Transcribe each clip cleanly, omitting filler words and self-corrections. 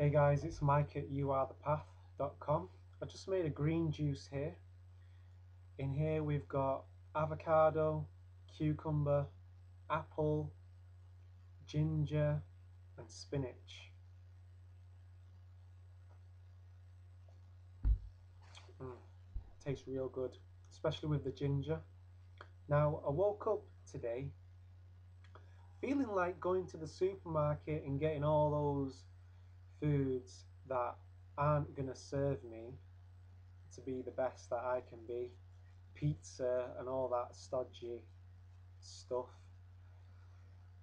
Hey guys, it's Mike at youarethepath.com. I just made a green juice here. In here we've got avocado, cucumber, apple, ginger and spinach. Tastes real good, especially with the ginger. Now I woke up today feeling like going to the supermarket and getting all those foods that aren't going to serve me to be the best that I can be. Pizza and all that stodgy stuff.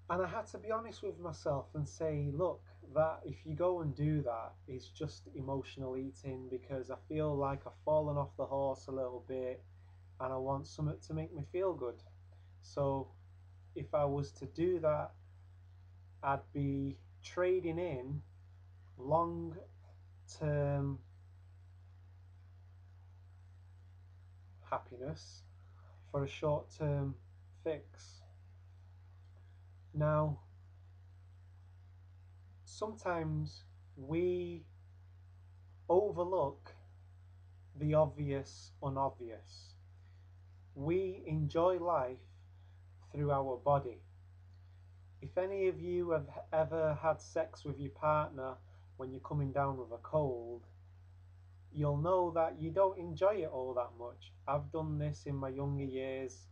And I had to be honest with myself and say, look, that if you go and do that, it's just emotional eating, because I feel like I've fallen off the horse a little bit and I want something to make me feel good. So if I was to do that, I'd be trading in long term happiness for a short term fix. Now, sometimes we overlook the obvious unobvious. We enjoy life through our body. If any of you have ever had sex with your partner when you're coming down with a cold, you'll know that you don't enjoy it all that much. I've done this in my younger years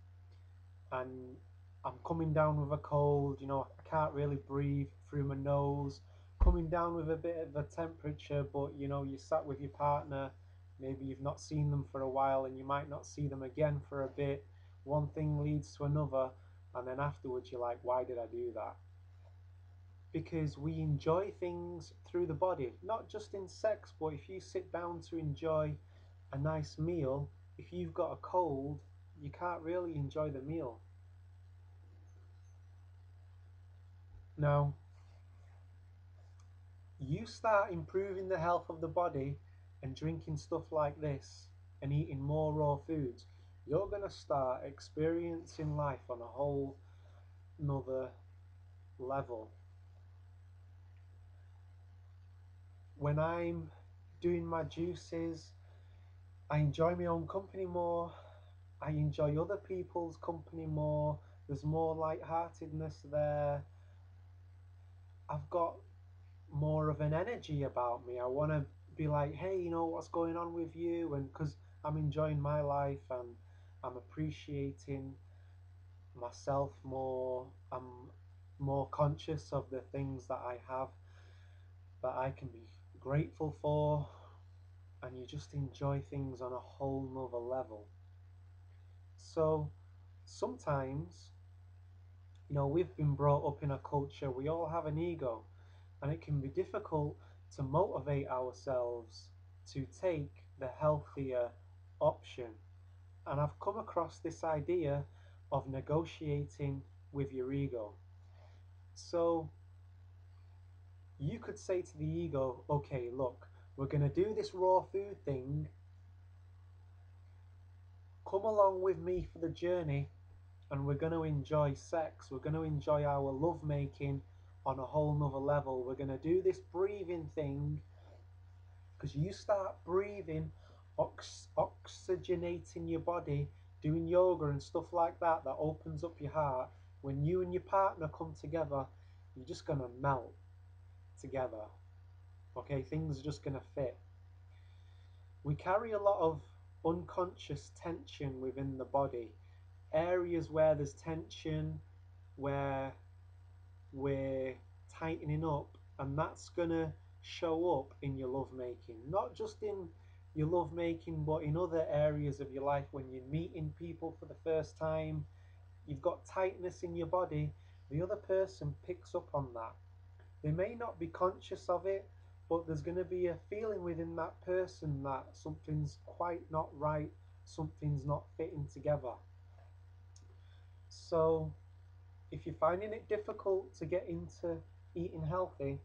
and I'm coming down with a cold, I can't really breathe through my nose, coming down with a bit of a temperature, but you sat with your partner, maybe you've not seen them for a while and you might not see them again for a bit. One thing leads to another, and then afterwards you're like, why did I do that? Because we enjoy things through the body, not just in sex, but if you sit down to enjoy a nice meal, if you've got a cold, you can't really enjoy the meal. Now, you start improving the health of the body and drinking stuff like this and eating more raw foods, you're going to start experiencing life on a whole nother level. When I'm doing my juices, I enjoy my own company more. I enjoy other people's company more. There's more lightheartedness there. I've got more of an energy about me. I want to be like, hey, what's going on with you? And because I'm enjoying my life and I'm appreciating myself more, I'm more conscious of the things that I have that I can be grateful for, and you just enjoy things on a whole nother level. So sometimes, we've been brought up in a culture, we all have an ego, and it can be difficult to motivate ourselves to take the healthier option. And I've come across this idea of negotiating with your ego. So you could say to the ego, okay, look, we're going to do this raw food thing. Come along with me for the journey, and we're going to enjoy sex. We're going to enjoy our love making on a whole nother level. We're going to do this breathing thing, because you start breathing, oxygenating your body, doing yoga and stuff like that, that opens up your heart. When you and your partner come together, you're just going to melt together. Okay, things are just going to fit. We carry a lot of unconscious tension within the body, areas where there's tension, where we're tightening up, and that's going to show up in your love making, not just in your love making, but in other areas of your life. When you're meeting people for the first time, you've got tightness in your body, the other person picks up on that. They may not be conscious of it, but there's going to be a feeling within that person that something's quite not right, something's not fitting together. So if you're finding it difficult to get into eating healthy,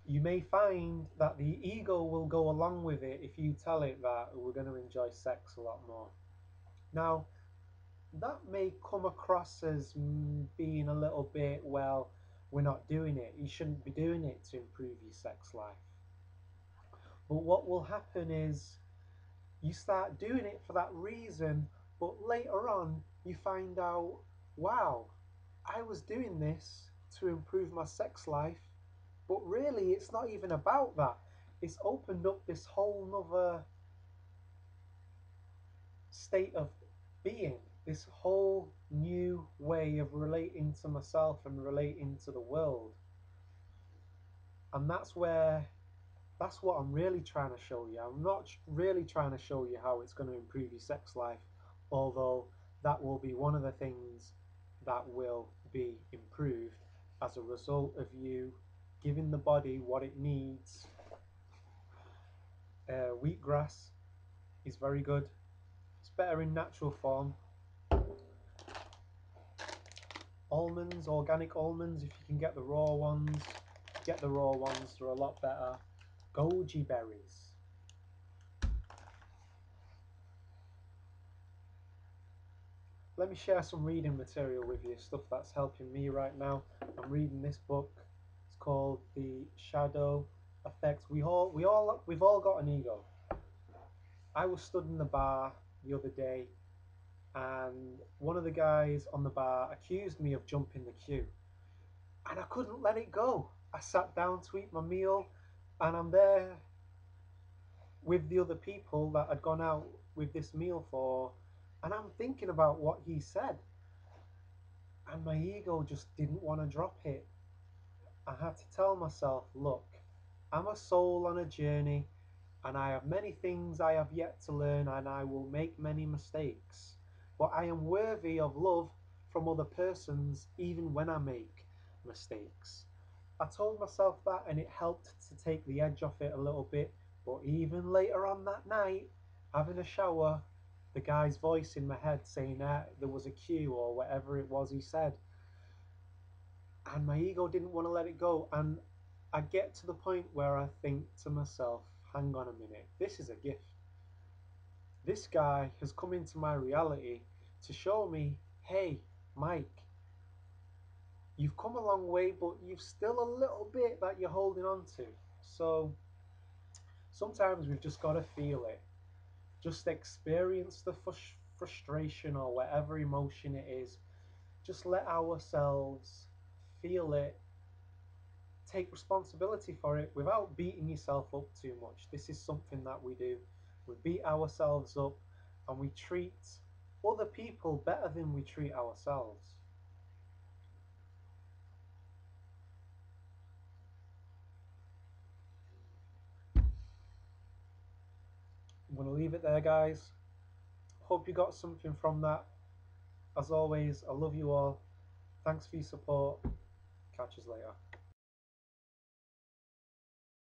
you may find that the ego will go along with it if you tell it that we're going to enjoy sex a lot more. Now, that may come across as being a little bit, well, we're not doing it. You shouldn't be doing it to improve your sex life. But what will happen is you start doing it for that reason, but later on you find out, wow, I was doing this to improve my sex life, but really it's not even about that. It's opened up this whole nother state of being, this whole new way of relating to myself and relating to the world. And that's what I'm really trying to show you. I'm not really trying to show you how it's going to improve your sex life, although that will be one of the things that will be improved as a result of you giving the body what it needs. Wheatgrass is very good. It's better in natural form. Almonds, organic almonds, if you can get the raw ones, get the raw ones, they're a lot better. Goji berries. Let me share some reading material with you, stuff that's helping me right now. I'm reading this book. It's called The Shadow Effect. We've all got an ego. I was stood in the bar the other day, and one of the guys on the bar accused me of jumping the queue, and I couldn't let it go. I sat down to eat my meal, and I'm there with the other people that had gone out with this meal for, and I'm thinking about what he said, and my ego just didn't want to drop it. I had to tell myself, look, I'm a soul on a journey, and I have many things I have yet to learn, and I will make many mistakes, but I am worthy of love from other persons even when I make mistakes. I told myself that, and it helped to take the edge off it a little bit. But even later on that night, having a shower, the guy's voice in my head saying that there was a queue or whatever it was he said, and my ego didn't want to let it go. And I get to the point where I think to myself, hang on a minute, this is a gift. This guy has come into my reality to show me, hey, Mike, you've come a long way, but you've still a little bit that you're holding on to. So sometimes we've just got to feel it. Just experience the frustration or whatever emotion it is. Just let ourselves feel it. Take responsibility for it without beating yourself up too much. This is something that we do. We beat ourselves up and we treat other people better than we treat ourselves. I'm going to leave it there, guys. Hope you got something from that. As always, I love you all. Thanks for your support. Catch us later.